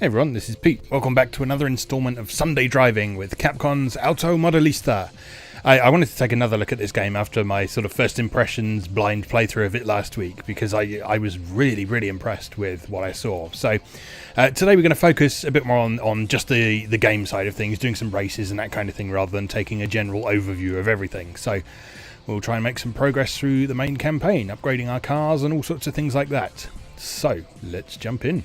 Hey everyone, this is Pete. Welcome back to another installment of Sunday Driving with Capcom's Auto Modellista. I wanted to take another look at this game after my sort of first impressions blind playthrough of it last week, because I was really impressed with what I saw. So today we're going to focus a bit more on just the game side of things, doing some races and that kind of thing, rather than taking a general overview of everything. So we'll try and make some progress through the main campaign, upgrading our cars and all sorts of things like that. So let's jump in.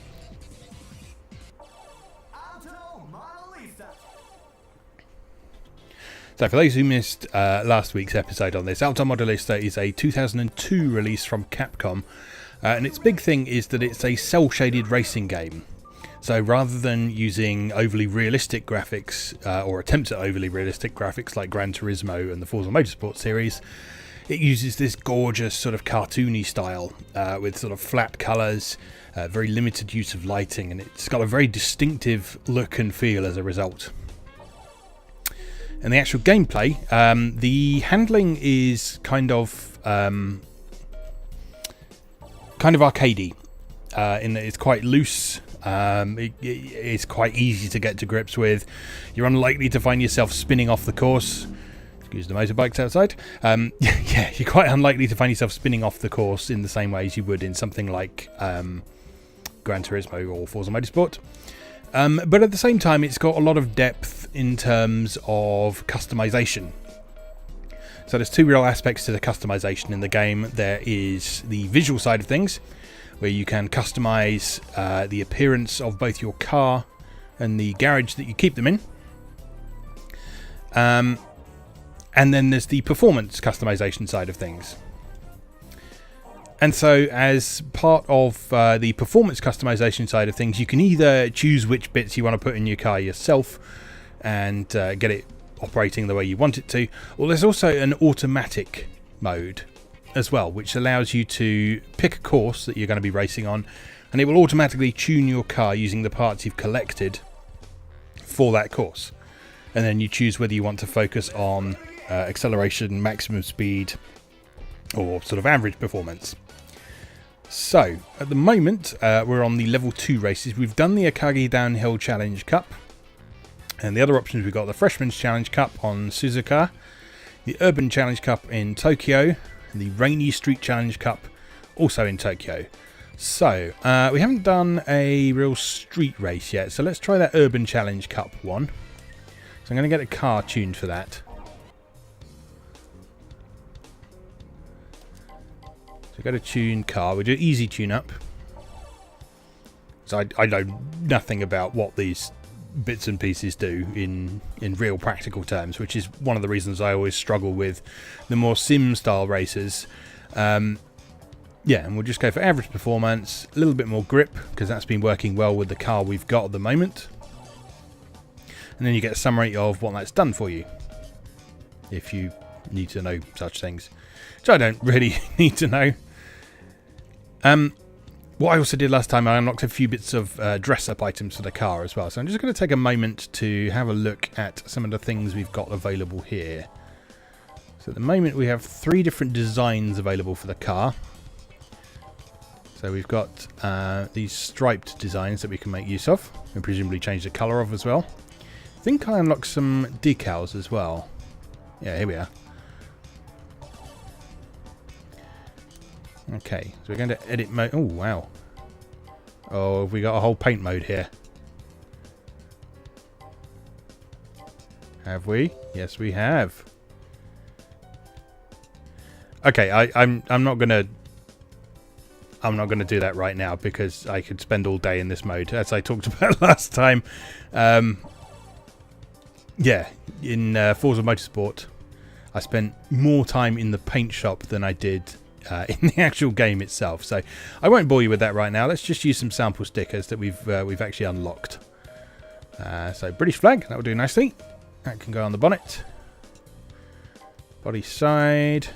So for those who missed last week's episode on this, Auto Modellista is a 2002 release from Capcom, and its big thing is that it's a cel-shaded racing game. So rather than using overly realistic graphics, or attempts at overly realistic graphics like Gran Turismo and the Forza Motorsport series, it uses this gorgeous sort of cartoony style with sort of flat colours, very limited use of lighting, and it's got a very distinctive look and feel as a result. And the actual gameplay, the handling is kind of arcadey, in that it's quite loose. It's quite easy to get to grips with. You're unlikely to find yourself spinning off the course. Excuse the motorbikes outside. Yeah, you're quite unlikely to find yourself spinning off the course in the same way as you would in something like Gran Turismo or Forza Motorsport. But at the same time, it's got a lot of depth in terms of customization. So there's two real aspects to the customization in the game. There is the visual side of things, where you can customize the appearance of both your car and the garage that you keep them in. And then there's the performance customization side of things. And so as part of the performance customization side of things, you can either choose which bits you want to put in your car yourself and get it operating the way you want it to, or there's also an automatic mode as well, which allows you to pick a course that you're going to be racing on, and it will automatically tune your car using the parts you've collected for that course. And then you choose whether you want to focus on acceleration, maximum speed, or sort of average performance. So, at the moment, we're on the level 2 races. We've done the Akagi Downhill Challenge Cup. And the other options, we've got the Freshman's Challenge Cup on Suzuka, the Urban Challenge Cup in Tokyo, and the Rainy Street Challenge Cup also in Tokyo. So, we haven't done a real street race yet, so let's try that Urban Challenge Cup one. So I'm going to get a car tuned for that. So go to tune car, we do easy tune up. So I know nothing about what these bits and pieces do in real practical terms, which is one of the reasons I always struggle with the more sim style races. Yeah, and we'll just go for average performance, a little bit more grip, because that's been working well with the car we've got at the moment. And then you get a summary of what that's done for you, if you need to know such things, which I don't really need to know. What I also did last time, I unlocked a few bits of dress-up items for the car as well. So I'm just going to take a moment to have a look at some of the things we've got available here. So at the moment we have 3 different designs available for the car. So we've got these striped designs that we can make use of, and presumably change the colour of as well. I think I unlocked some decals as well. Yeah, here we are. Okay, so we're going to edit mode. Oh, wow. Oh, we got a whole paint mode here. Have we? Yes, we have. Okay, I'm not gonna do that right now, because I could spend all day in this mode, as I talked about last time. Yeah, in Forza Motorsport, I spent more time in the paint shop than I did in the actual game itself, so I won't bore you with that right now. Let's just use some sample stickers that we've actually unlocked. So British flag, that will do nicely. That can go on the bonnet. Body side.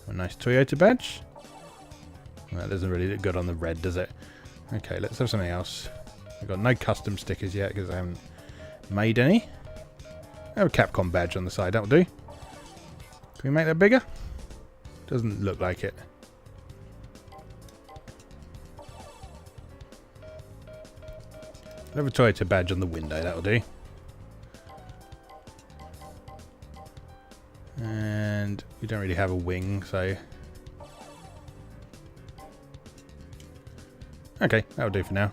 A nice Toyota badge. Well, that doesn't really look good on the red, does it? Okay, let's have something else. We've got no custom stickers yet because I haven't made any. I have a Capcom badge on the side, that'll do. Can we make that bigger? Doesn't look like it. Have a Toyota badge on the window, that'll do. And we don't really have a wing, so... Okay, that'll do for now.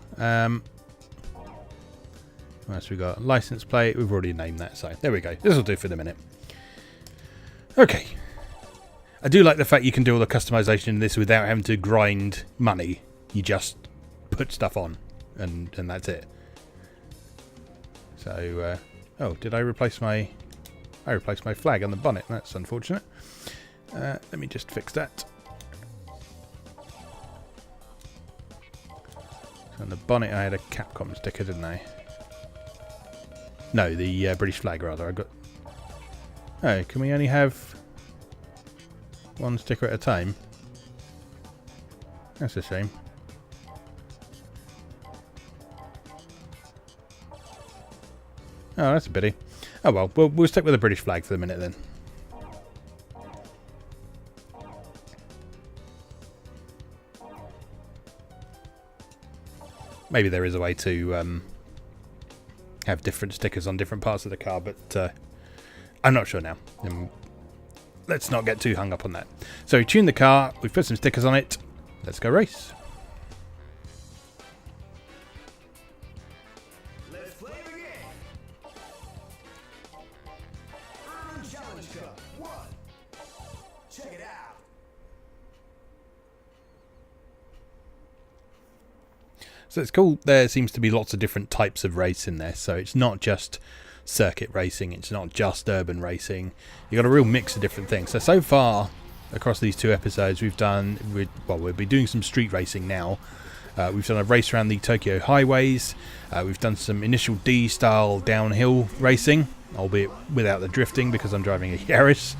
What else we got? License plate, we've already named that, so there we go. This will do for the minute. Okay. I do like the fact you can do all the customization in this without having to grind money. You just put stuff on, and that's it. So, oh, did I replace my... I replaced my flag on the bonnet. That's unfortunate. Let me just fix that. So on the bonnet I had a Capcom sticker, didn't I? No, the British flag, rather. I got... Oh, can we only have one sticker at a time? That's a shame. Oh, that's a pity. Oh well, we'll stick with the British flag for the minute then. Maybe there is a way to have different stickers on different parts of the car, but I'm not sure now. Let's not get too hung up on that. So we tuned the car, we've put some stickers on it. Let's go race. So it's cool, there seems to be lots of different types of race in there, so it's not just circuit racing, it's not just urban racing, you've got a real mix of different things. So far, across these 2 episodes, we'll be doing some street racing now. We've done a race around the Tokyo highways, we've done some initial D-style downhill racing, albeit without the drifting because I'm driving a Yaris.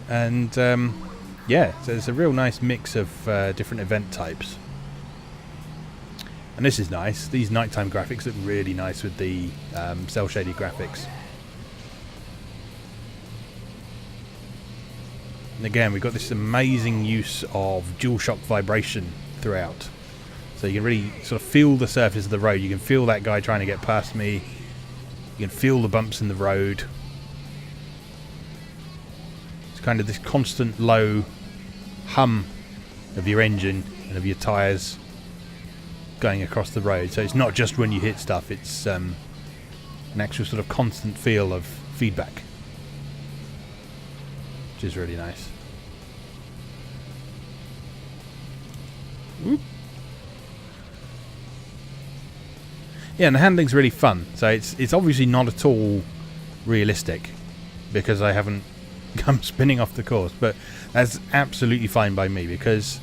And yeah, so it's a real nice mix of different event types. And this is nice. These nighttime graphics look really nice with the cel-shaded graphics. And again, we've got this amazing use of dual shock vibration throughout. So you can really sort of feel the surface of the road. You can feel that guy trying to get past me. You can feel the bumps in the road. It's kind of this constant low hum of your engine and of your tyres going across the road. So it's not just when you hit stuff, it's an actual sort of constant feel of feedback, which is really nice. Whoop. Yeah, and the handling's really fun. So it's obviously not at all realistic because I haven't come spinning off the course, but that's absolutely fine by me, because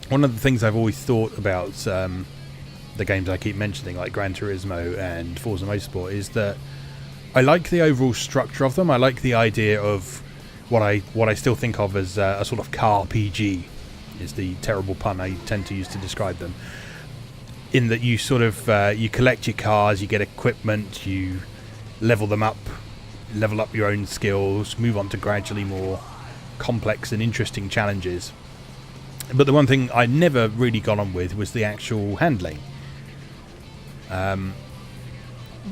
one of the things I've always thought about the games I keep mentioning, like Gran Turismo and Forza Motorsport, is that I like the overall structure of them. I like the idea of what I still think of as a sort of car PG, is the terrible pun I tend to use to describe them. In that you sort of you collect your cars, you get equipment, you level them up, level up your own skills, move on to gradually more complex and interesting challenges. But the one thing I never really got on with was the actual handling.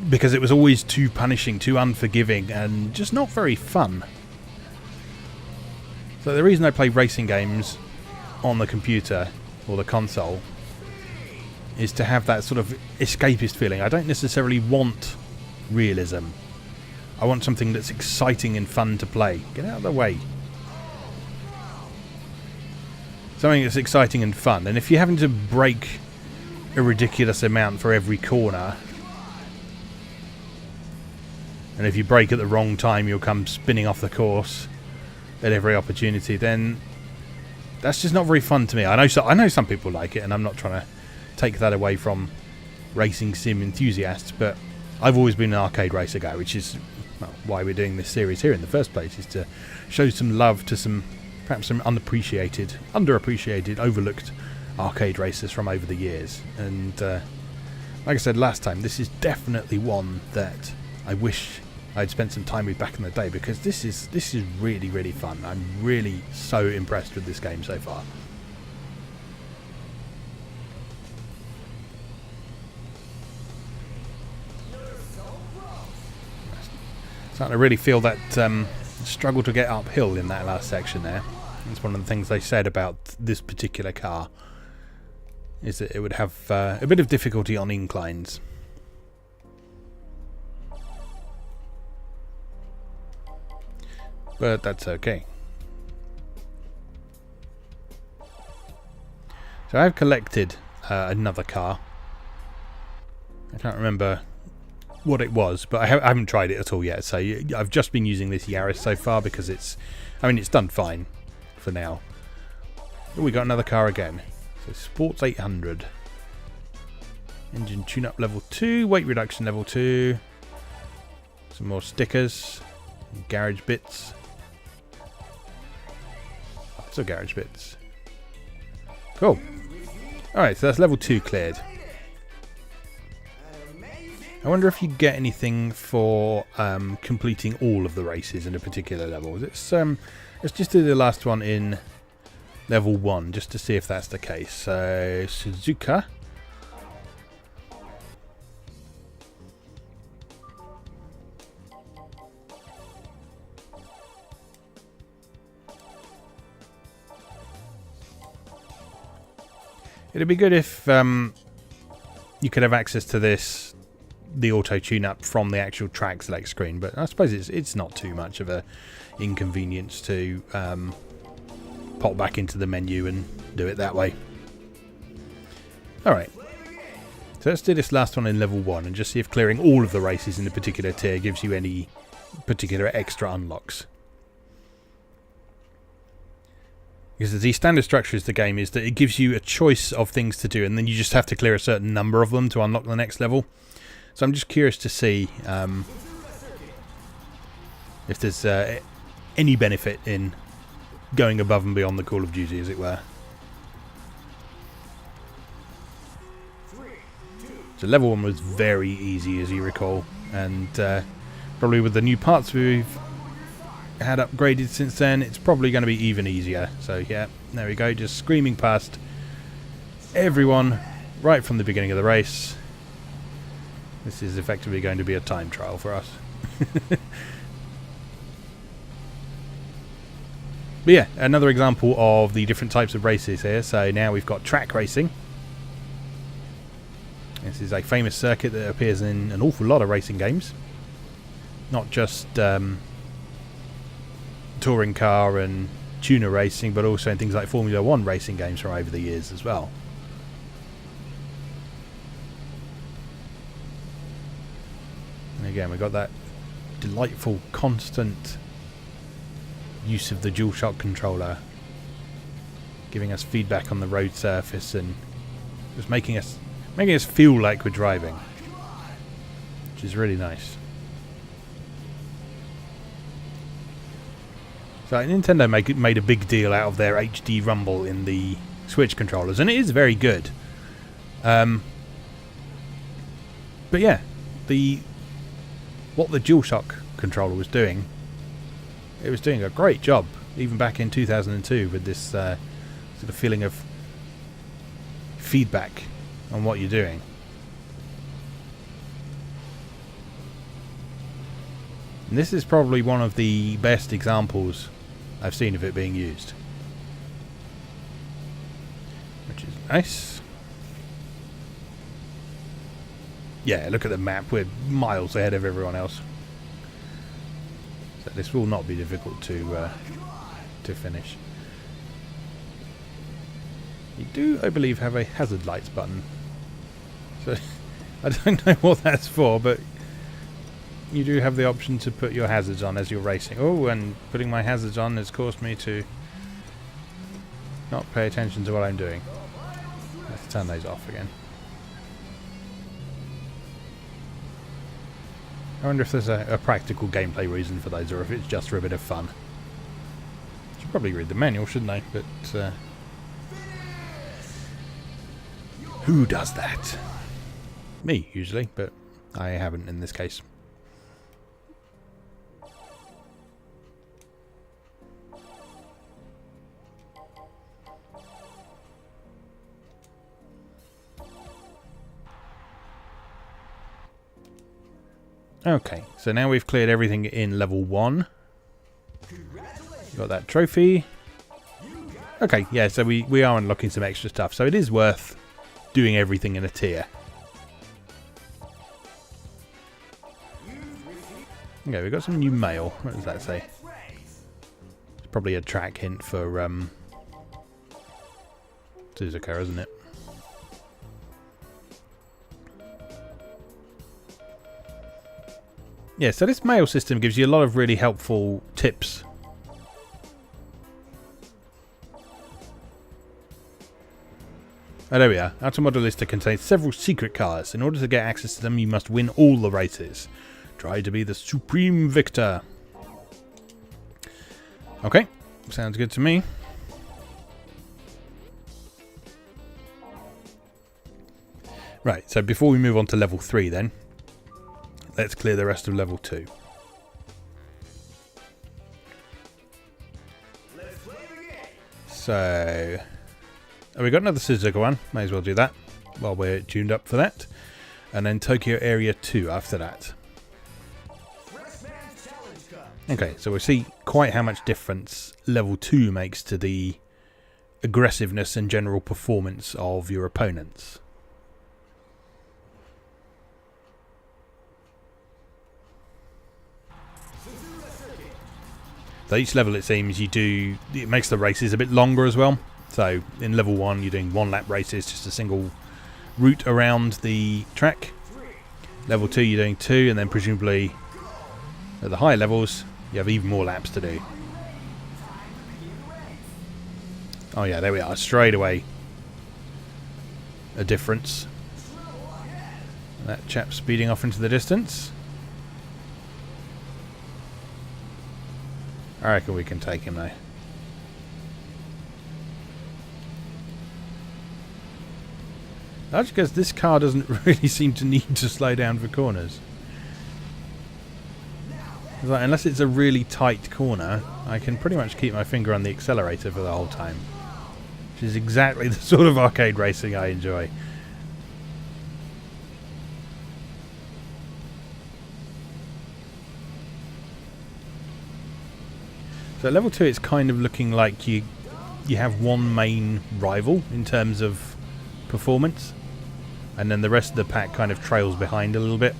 Because it was always too punishing, too unforgiving, and just not very fun. So the reason I play racing games on the computer or the console is to have that sort of escapist feeling. I don't necessarily want realism. I want something that's exciting and fun to play. Get out of the way. Something that's exciting and fun. And if you're having to brake a ridiculous amount for every corner, and if you brake at the wrong time you'll come spinning off the course at every opportunity, then that's just not very fun to me. I know some people like it, and I'm not trying to take that away from racing sim enthusiasts, but I've always been an arcade racer guy, which is why we're doing this series here in the first place, is to show some love to some perhaps some underappreciated, overlooked arcade racers from over the years. And like I said last time, this is definitely one that I wish I'd spent some time with back in the day, because this is really, really fun. I'm really so impressed with this game so far. Starting to really feel that struggle to get uphill in that last section there. That's one of the things they said about this particular car, is that it would have a bit of difficulty on inclines. But that's okay. So I've collected another car. I can't remember what it was, but I haven't tried it at all yet. So I've just been using this YARIS so far because it's done fine for now. Oh, we got another car again. So Sports 800. Engine tune-up level 2, weight reduction level 2. Some more stickers, garage bits. Lots of garage bits. Cool. Alright, so that's level 2 cleared. I wonder if you get anything for completing all of the races in a particular level. Let's just do the last one in level 1 just to see if that's the case. So Suzuka. It'd be good if you could have access to the auto tune-up from the actual track select screen, but I suppose it's not too much of a inconvenience to pop back into the menu and do it that way. Alright, so let's do this last one in level 1 and just see if clearing all of the races in a particular tier gives you any particular extra unlocks. Because the standard structure of the game is that it gives you a choice of things to do, and then you just have to clear a certain number of them to unlock the next level. So I'm just curious to see if there's any benefit in going above and beyond the Call of Duty, as it were. So level 1 was very easy, as you recall, and probably with the new parts we've had upgraded since then, it's probably going to be even easier. So yeah, there we go, just screaming past everyone right from the beginning of the race. This is effectively going to be a time trial for us. But yeah, another example of the different types of races here. So now we've got track racing. This is a famous circuit that appears in an awful lot of racing games, not just touring car and tuner racing, but also in things like Formula 1 racing games from over the years as well. And again, we've got that delightful constant use of the DualShock controller, giving us feedback on the road surface and just making us feel like we're driving, which is really nice. So Nintendo made a big deal out of their HD rumble in the Switch controllers, and it is very good. But yeah, what the DualShock controller was doing, it was doing a great job, even back in 2002, with this sort of feeling of feedback on what you're doing. And this is probably one of the best examples I've seen of it being used, which is nice. Yeah, look at the map, we're miles ahead of everyone else. So this will not be difficult to finish. You do, I believe, have a hazard lights button. So I don't know what that's for, but you do have the option to put your hazards on as you're racing. Oh, and putting my hazards on has caused me to not pay attention to what I'm doing. Let's turn those off again. I wonder if there's a practical gameplay reason for those, or if it's just for a bit of fun. I should probably read the manual, shouldn't I? But who does that? Me, usually, but I haven't in this case. Okay, so now we've cleared everything in level 1. Got that trophy. Okay, yeah, so we are unlocking some extra stuff, so it is worth doing everything in a tier. Okay, we've got some new mail. What does that say? It's probably a track hint for Suzuka, isn't it? Yeah, so this mail system gives you a lot of really helpful tips. Oh, there we are. Auto Modellista contains several secret cars. In order to get access to them, you must win all the races. Try to be the supreme victor. Okay, sounds good to me. Right, so before we move on to level 3 then, let's clear the rest of level 2. So, oh, we got another Suzuka one. May as well do that while we're tuned up for that. And then Tokyo Area 2 after that. Okay, so we'll see quite how much difference level 2 makes to the aggressiveness and general performance of your opponents. So each level, it seems, it makes the races a bit longer as well. So in level 1 you're doing 1 lap races, just a single route around the track. Level 2 you're doing 2, and then presumably at the higher levels you have even more laps to do. Oh yeah, there we are, straight away a difference. That chap speeding off into the distance. I reckon we can take him though. That's because this car doesn't really seem to need to slow down for corners. It's like, unless it's a really tight corner, I can pretty much keep my finger on the accelerator for the whole time. Which is exactly the sort of arcade racing I enjoy. So at level 2 it's kind of looking like you have one main rival in terms of performance, and then the rest of the pack kind of trails behind a little bit.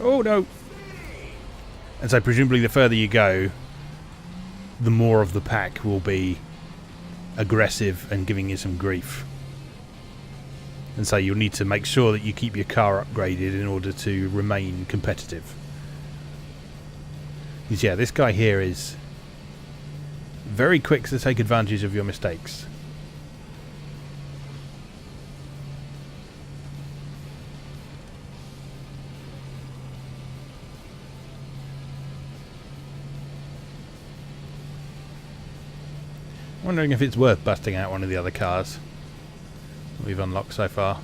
Oh no! And so presumably the further you go, the more of the pack will be aggressive and giving you some grief. And so you'll need to make sure that you keep your car upgraded in order to remain competitive. Because yeah, this guy here is very quick to take advantage of your mistakes. Wondering if it's worth busting out one of the other cars that we've unlocked so far.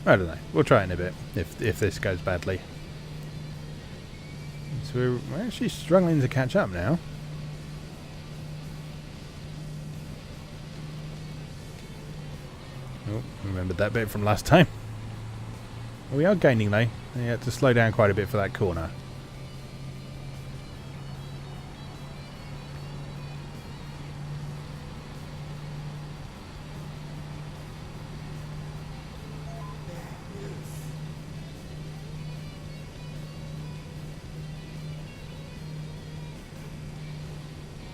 I don't know. We'll try it in a bit if this goes badly. So we're actually struggling to catch up now. Oh, remembered that bit from last time. We are gaining though. You have to slow down quite a bit for that corner.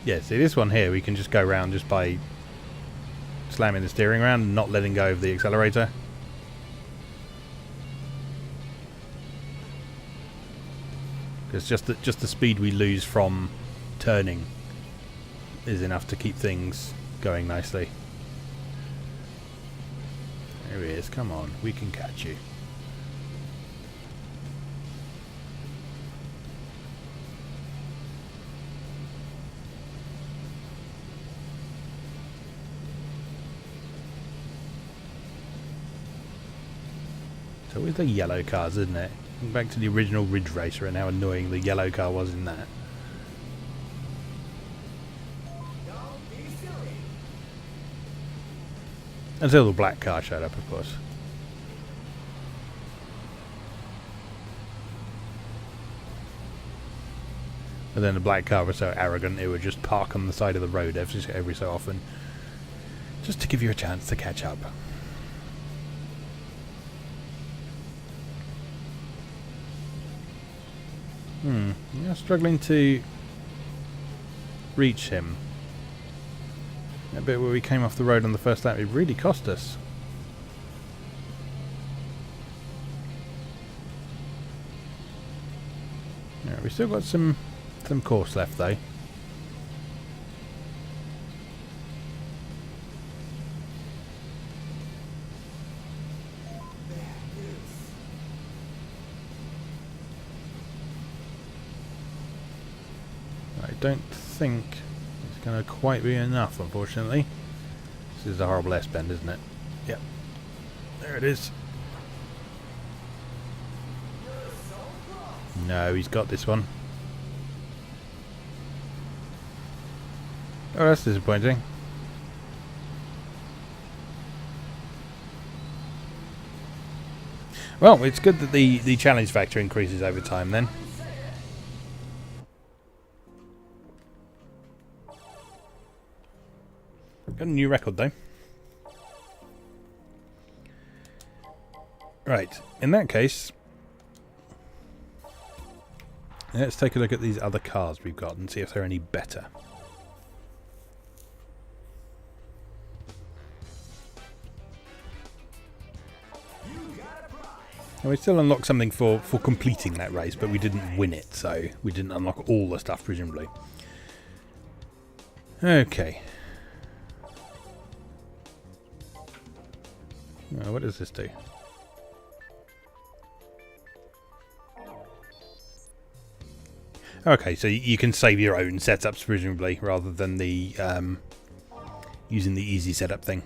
Yeah, see this one here, we can just go around just by slamming the steering around and not letting go of the accelerator. Because just the speed we lose from turning is enough to keep things going nicely. There he is, come on, we can catch you. It's always the yellow cars, isn't it? Back to the original Ridge Racer and how annoying the yellow car was in that. Until the black car showed up, of course. But then the black car was so arrogant it would just park on the side of the road every so often. Just to give you a chance to catch up. You're struggling to reach him. That bit where we came off the road on the first lap, it really cost us. Yeah, we've still got some course left though. I don't think it's going to quite be enough, unfortunately. This is a horrible S-bend, isn't it? Yep. There it is. No, he's got this one. Oh, that's disappointing. Well, it's good that the challenge factor increases over time then. Got a new record though. Right, in that case, let's take a look at these other cars we've got and see if they're any better. And we still unlocked something for completing that race, but we didn't win it, so we didn't unlock all the stuff, presumably. Okay. What does this do? Okay, so you can save your own setups, presumably, rather than the using the easy setup thing.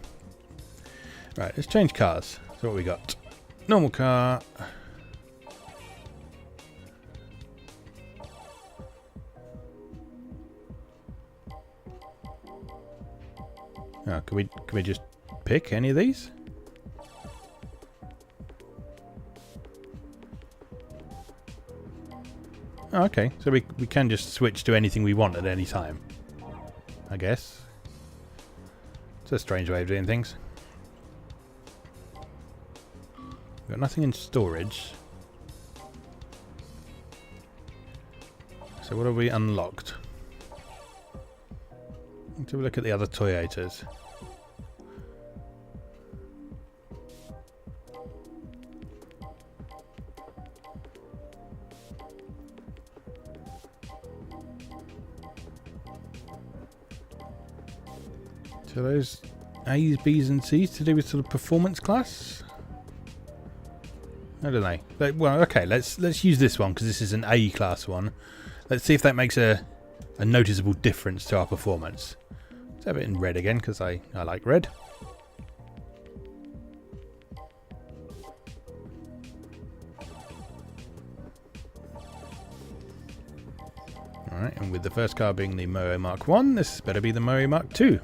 Right, let's change cars. So what we got? Normal car. Oh, can we just pick any of these? Oh, okay, so we can just switch to anything we want at any time, I guess. It's a strange way of doing things. We've got nothing in storage. So what have we unlocked? Let's have a look at the other Toyotas. So those A's, B's and C's to do with sort of performance class? I don't know. But, well, okay, let's use this one because this is an A class one. Let's see if that makes a noticeable difference to our performance. Let's have it in red again because I like red. Alright, and with the first car being the Moe Mark 1, this better be the Moe Mark 2.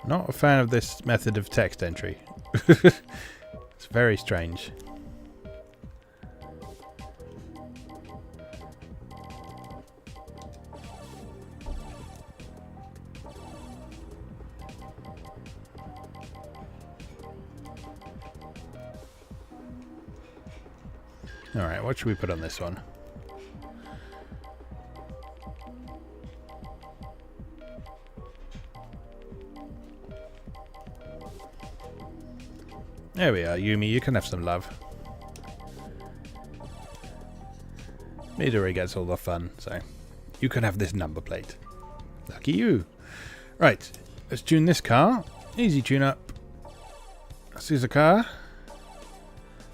Not a fan of this method of text entry. It's very strange. Alright, what should we put on this one? There we are, Yumi, you can have some love. Midori gets all the fun, so you can have this number plate. Lucky you. Right, let's tune this car. Easy tune up. This is a car.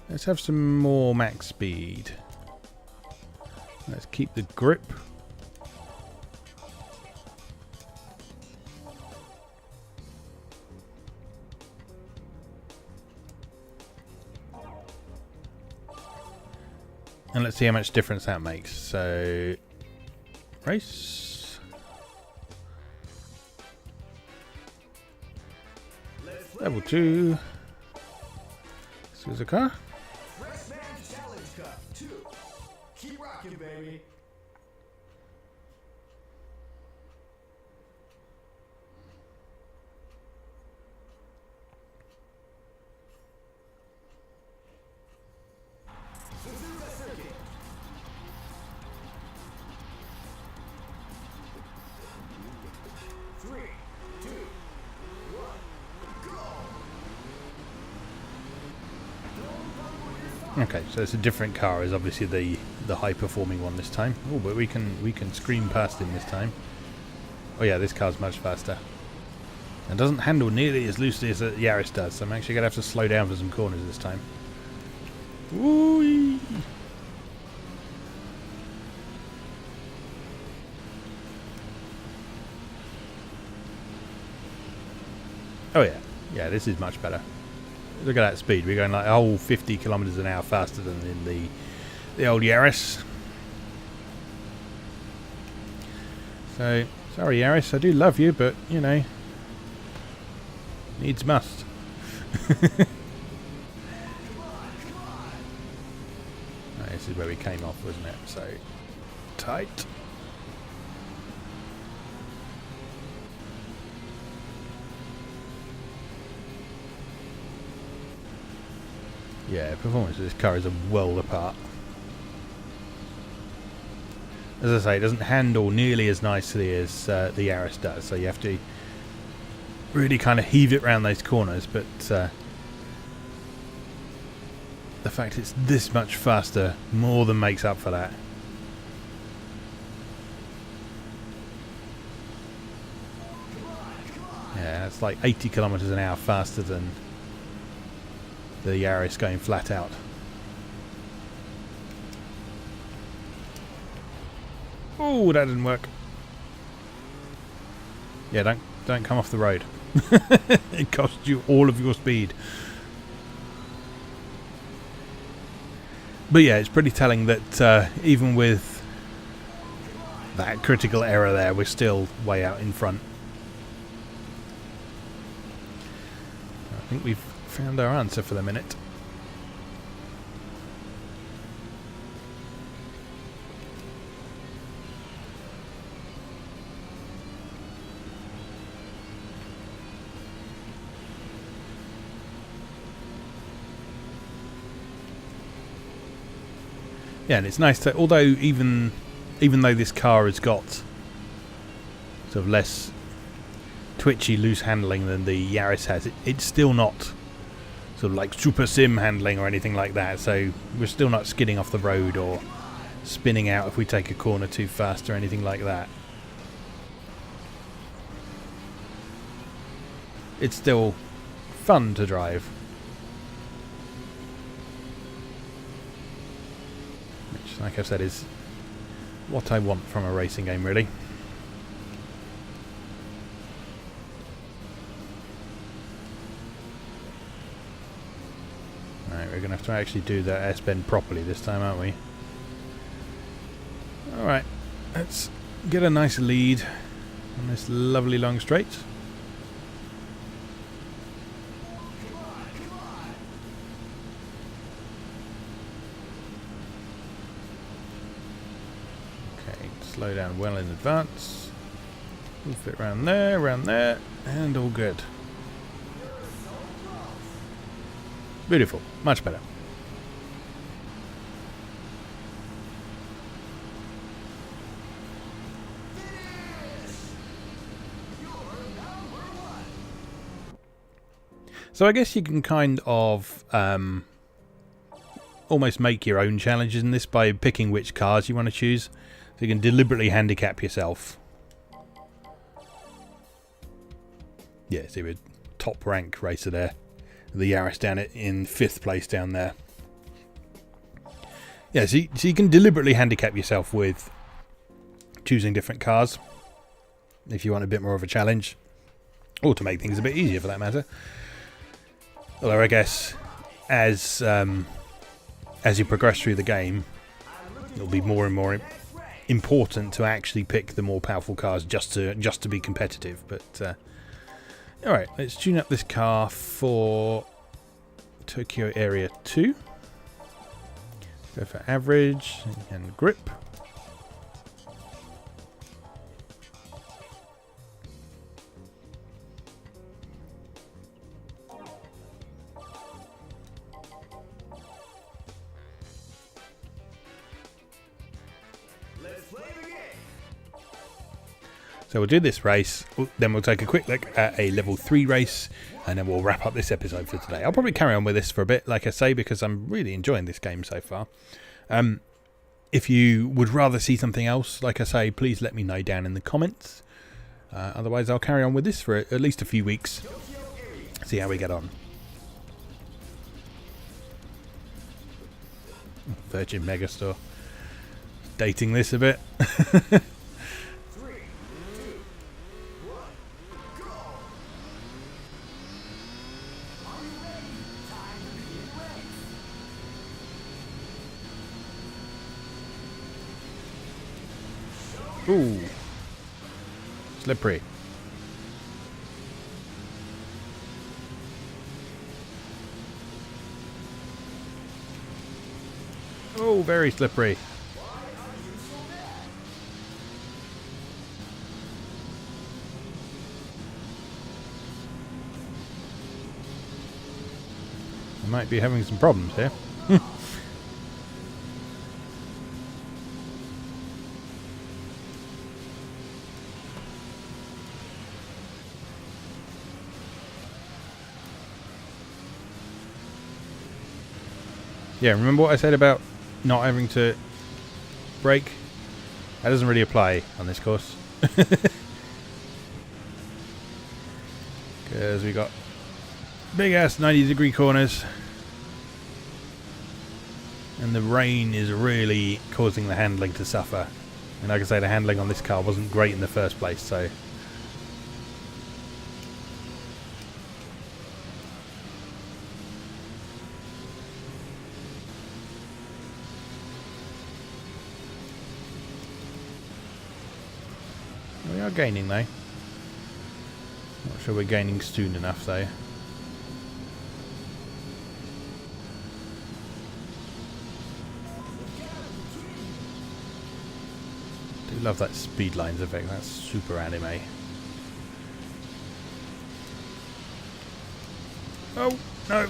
Let's have some more max speed. Let's keep the grip. And let's see how much difference that makes. So Race. Level 2. Suzuka. Challenge Cup 2. Keep rocking, baby. Okay, so it's a different car. Is obviously the high performing one this time. Oh, but we can scream past him this time. Oh yeah, this car's much faster. And doesn't handle nearly as loosely as the YARIS does. So I'm actually gonna have to slow down for some corners this time. Woo! Oh yeah, yeah, this is much better. Look at that speed. We're going like a whole 50 kilometers an hour faster than in the old YARIS. So, sorry YARIS, I do love you, but, you know, needs must. Oh, this is where we came off, wasn't it? So, tight. Yeah, performance of this car is a world apart. As I say, it doesn't handle nearly as nicely as the YARIS does, so you have to really kind of heave it around those corners, but the fact it's this much faster more than makes up for that. Yeah, it's like 80 kilometers an hour faster than the YARIS going flat out. Oh, that didn't work. Yeah, don't come off the road. It costs you all of your speed. But yeah, it's pretty telling that even with that critical error there, we're still way out in front. I think we've found our answer for the minute. Yeah, and it's nice to, although even though this car has got sort of less twitchy, loose handling than the YARIS has, it's still not sort of like super sim handling or anything like that, so we're still not skidding off the road or spinning out if we take a corner too fast or anything like that. It's still fun to drive. Which, like I said, is what I want from a racing game, really. We're going to have to actually do that S-bend properly this time, aren't we? Alright, let's get a nice lead on this lovely long straight. Okay, slow down well in advance. We'll fit around there, and all good. Beautiful. Much better. So I guess you can kind of almost make your own challenges in this by picking which cars you want to choose. So you can deliberately handicap yourself. Yeah, see, we're top rank racer there. The YARIS down in 5th place down there. Yeah, so you can deliberately handicap yourself with choosing different cars if you want a bit more of a challenge, or to make things a bit easier for that matter. Although I guess as you progress through the game, there'll be more and more important to actually pick the more powerful cars just to be competitive. But all right, let's tune up this car for Tokyo Area 2. Go for average and grip. Let's play the game. So we'll do this race, then we'll take a quick look at a level 3 race, and then we'll wrap up this episode for today. I'll probably carry on with this for a bit, like I say, because I'm really enjoying this game so far. If you would rather see something else, like I say, please let me know down in the comments. Otherwise, I'll carry on with this for at least a few weeks. See how we get on. Virgin Megastore. Dating this a bit. 3, 2, 1, go! Are you ready? Time to begin race. Ooh. Slippery. Oh, very slippery. Why are you so mad? I might be having some problems here. Yeah, remember what I said about not having to brake? That doesn't really apply on this course. Because we got big ass 90-degree corners. And the rain is really causing the handling to suffer. And like I say, the handling on this car wasn't great in the first place, so... We are gaining though. Not sure we're gaining soon enough though. Do love that speed lines effect, that's super anime. Oh no!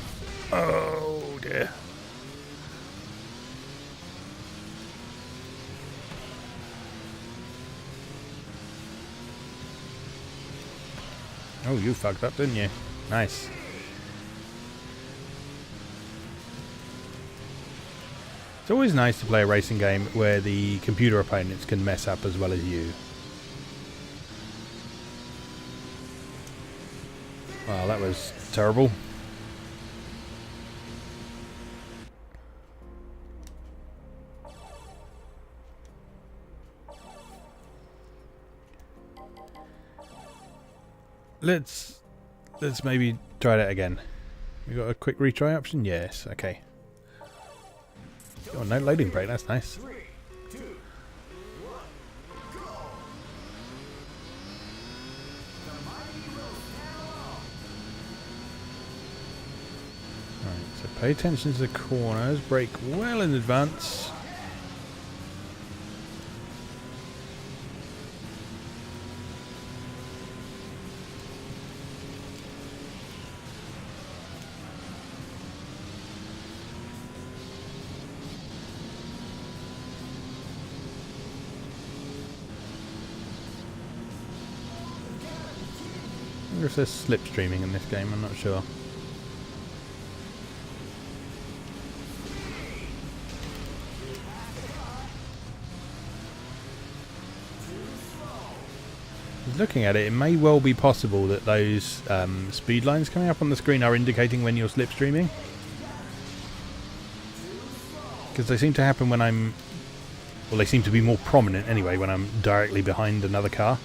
Oh dear. Oh, you fucked up, didn't you? Nice. It's always nice to play a racing game where the computer opponents can mess up as well as you. Well, that was terrible. Let's maybe try that again. We got a quick retry option? Yes, okay. Oh, no loading break, that's nice. 3, 2, 1, go! The mighty will stand alone. Right, so pay attention to the corners, brake well in advance. I wonder if there's slipstreaming in this game, I'm not sure. Looking at it, it may well be possible that those speed lines coming up on the screen are indicating when you're slipstreaming. Because they seem to happen when I'm... Well, they seem to be more prominent anyway when I'm directly behind another car.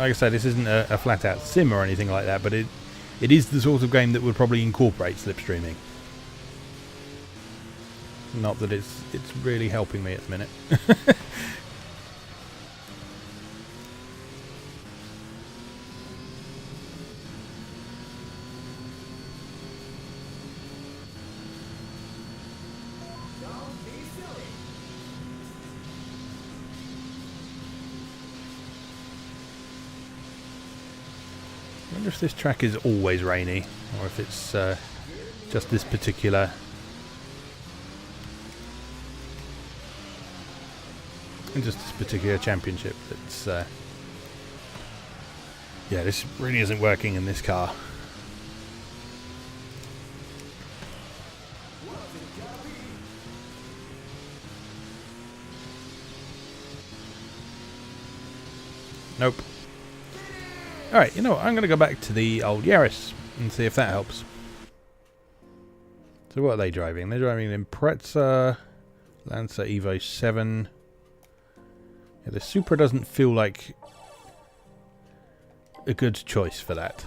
Like I said, this isn't a flat-out sim or anything like that, but it is the sort of game that would probably incorporate slipstreaming. Not that it's really helping me at the minute. Don't be silly. I wonder if this track is always rainy, or if it's just this particular... just this particular championship that's... yeah, this really isn't working in this car. Nope. Alright, you know what? I'm going to go back to the old Yaris and see if that helps. So what are they driving? They're driving an Impreza Lancer Evo 7. Yeah, the Supra doesn't feel like a good choice for that.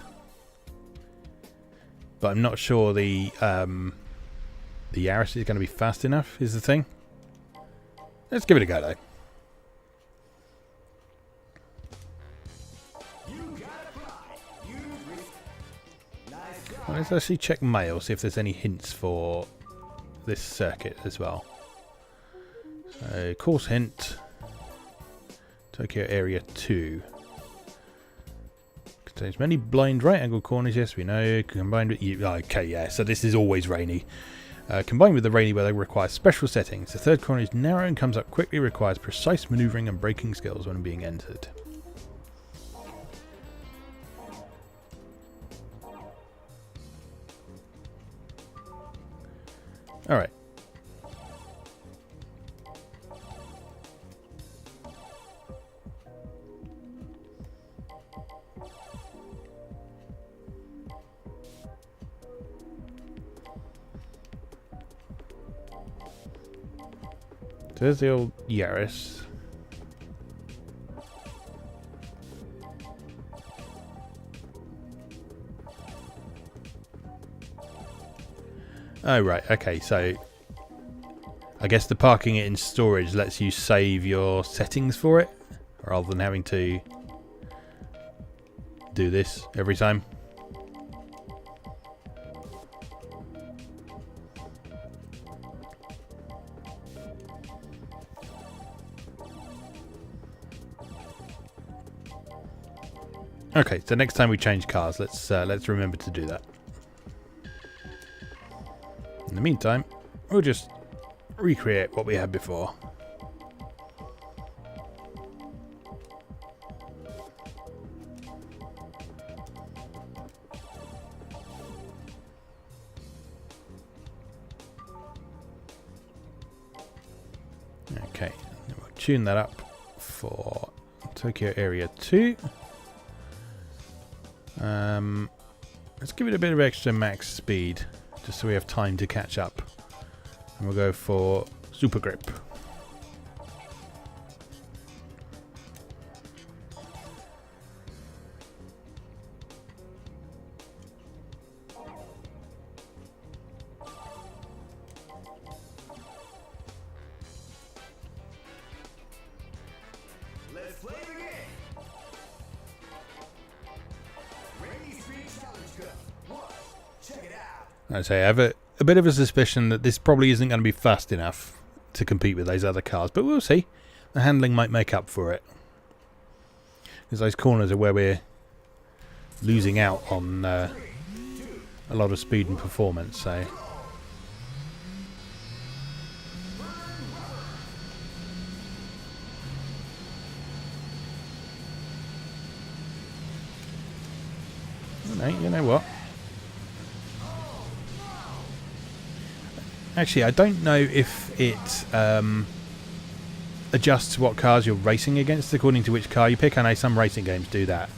But I'm not sure the Yaris is going to be fast enough, is the thing. Let's give it a go, though. Well, let's actually check mail, see if there's any hints for this circuit as well. So, course hint. Tokyo Area 2. Contains many blind right angle corners, yes we know. Combined with... okay, yeah, so this is always rainy. Combined with the rainy weather requires special settings. The third corner is narrow and comes up quickly, requires precise manoeuvring and braking skills when being entered. Alright. There's the old Yaris. Oh, right. Okay, so I guess the parking it in storage lets you save your settings for it rather than having to do this every time. Okay, so next time we change cars, let's remember to do that. In the meantime, we'll just recreate what we had before. Okay, then we'll tune that up for Tokyo Area 2. Let's give it a bit of extra max speed, just so we have time to catch up. And we'll go for Super Grip. Let's play the game. Rainy Street Challenge Cup 1. Check it out. I say I have a bit of a suspicion that this probably isn't going to be fast enough to compete with those other cars, but we'll see. The handling might make up for it, because those corners are where we're losing out on a lot of speed and performance. So. You know what? Actually, I don't know if it adjusts what cars you're racing against according to which car you pick. I know some racing games do that.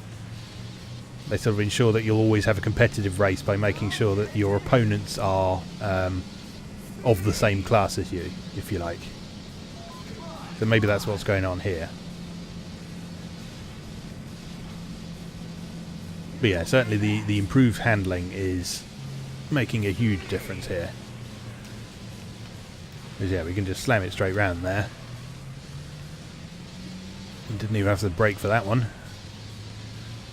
They sort of ensure that you'll always have a competitive race by making sure that your opponents are of the same class as you, if you like. So maybe that's what's going on here. But yeah, certainly the improved handling is making a huge difference here. Because yeah, we can just slam it straight round there. Didn't even have to brake for that one,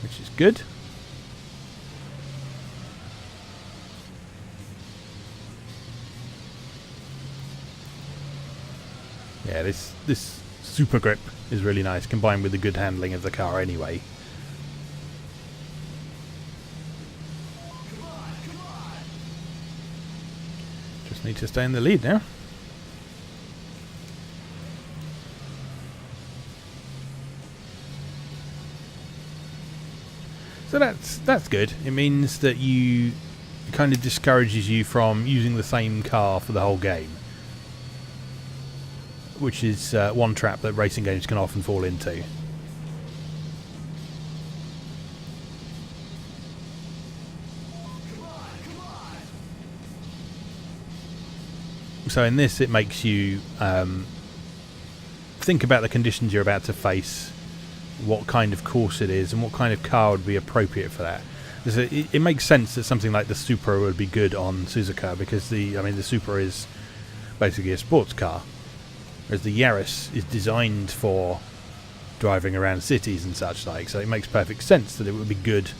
which is good. Yeah, this super grip is really nice, combined with the good handling of the car anyway. Just need to stay in the lead now. So that's good. It means that it kind of discourages you from using the same car for the whole game, which is one trap that racing games can often fall into. So in this, it makes you think about the conditions you're about to face, what kind of course it is, and what kind of car would be appropriate for that. It makes sense that something like the Supra would be good on Suzuka, because the Supra is basically a sports car, whereas the YARIS is designed for driving around cities and such like. So it makes perfect sense that it would be good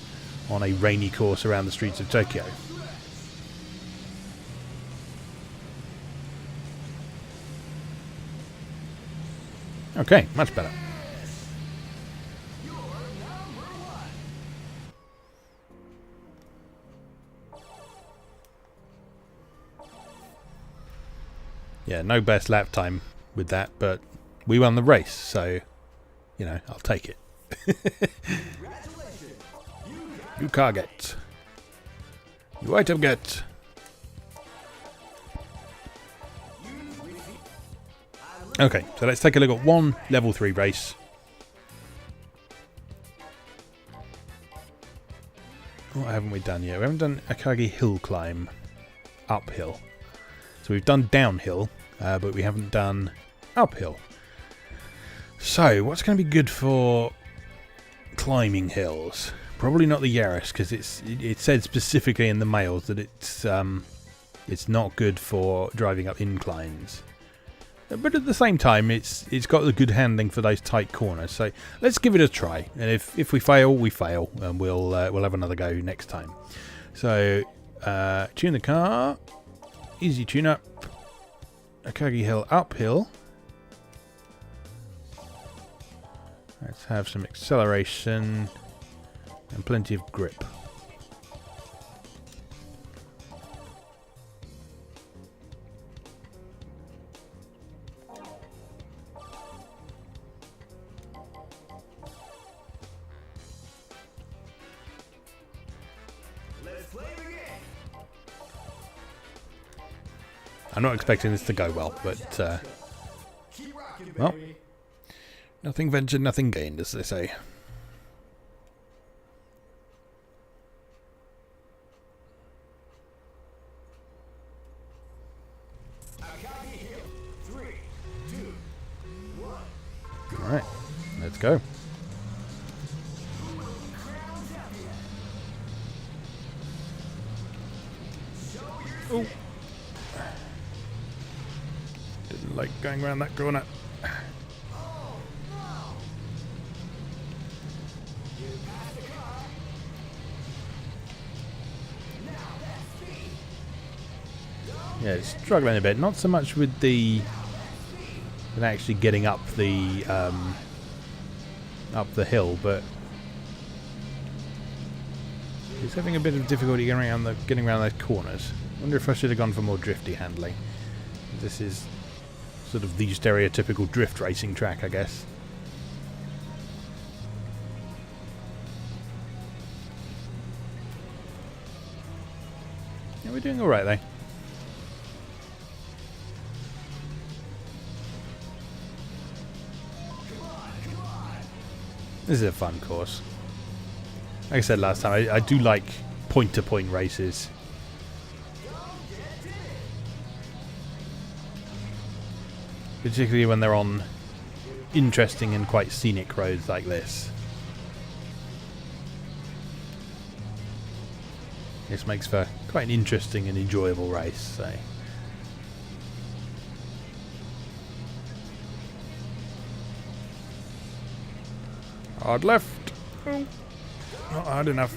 on a rainy course around the streets of Tokyo. Okay, much better. Yeah, no best lap time with that, but we won the race, so, you know, I'll take it. You car get. You item get. Okay, so let's take a look at one level 3 race. What haven't we done yet? We haven't done Akagi Hill Climb uphill. So we've done downhill, but we haven't done uphill. So what's going to be good for climbing hills? Probably not the YARIS, because it said specifically in the mails that it's not good for driving up inclines. But at the same time, it's got the good handling for those tight corners. So let's give it a try. And if we fail, we fail, and we'll have another go next time. So tune the car. Easy tune up. Akagi Hill uphill. Let's have some acceleration and plenty of grip. I'm not expecting this to go well, but, well, nothing ventured, nothing gained, as they say. Alright, let's go. Oh. Didn't like going around that corner. Yeah, it's struggling a bit. Not so much with actually getting up the hill, but he's having a bit of difficulty getting around those corners. I wonder if I should have gone for more drifty handling. This is sort of the stereotypical drift racing track, I guess. Yeah, we're doing alright though. This is a fun course. Like I said last time, I do like point-to-point races. Particularly when they're on interesting and quite scenic roads like this. This makes for quite an interesting and enjoyable race. So. Hard left. Oh, not hard enough.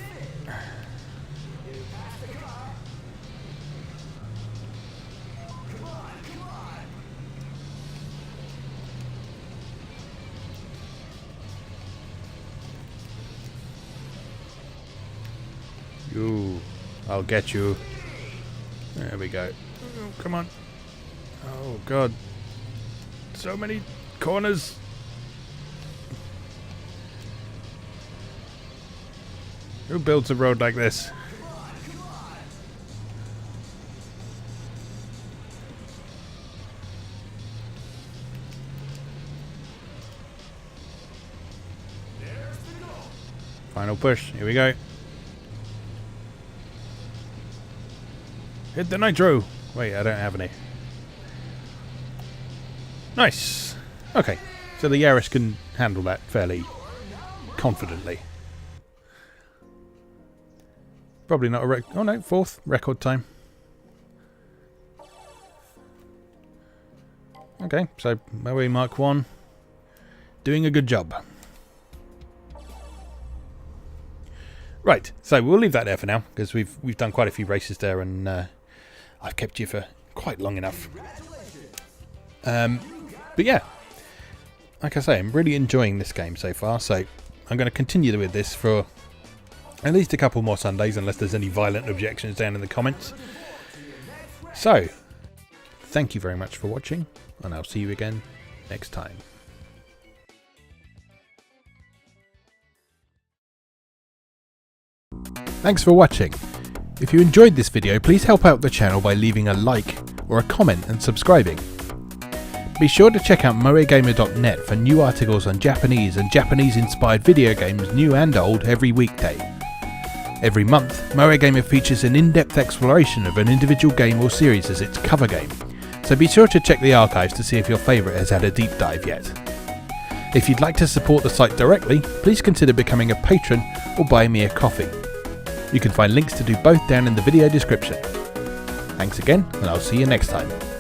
You. I'll get you. There we go. Oh, come on. Oh, God. So many corners. Who builds a road like this? Final push. Here we go. Hit the nitro. Wait, I don't have any. Nice. Okay, so the YARIS can handle that fairly confidently. Probably not a oh no, 4th record time. Okay, so Moe Mark 1 doing a good job. Right, so we'll leave that there for now because we've done quite a few races there, and I've kept you for quite long enough. But yeah, like I say, I'm really enjoying this game so far, so I'm going to continue with this for at least a couple more Sundays, unless there's any violent objections down in the comments. So, thank you very much for watching, and I'll see you again next time. Thanks for watching. If you enjoyed this video, please help out the channel by leaving a like or a comment and subscribing. Be sure to check out moegamer.net for new articles on Japanese and Japanese-inspired video games, new and old, every weekday. Every month, Moe Gamer features an in-depth exploration of an individual game or series as its cover game, so be sure to check the archives to see if your favourite has had a deep dive yet. If you'd like to support the site directly, please consider becoming a patron or buy me a coffee. You can find links to do both down in the video description. Thanks again, and I'll see you next time.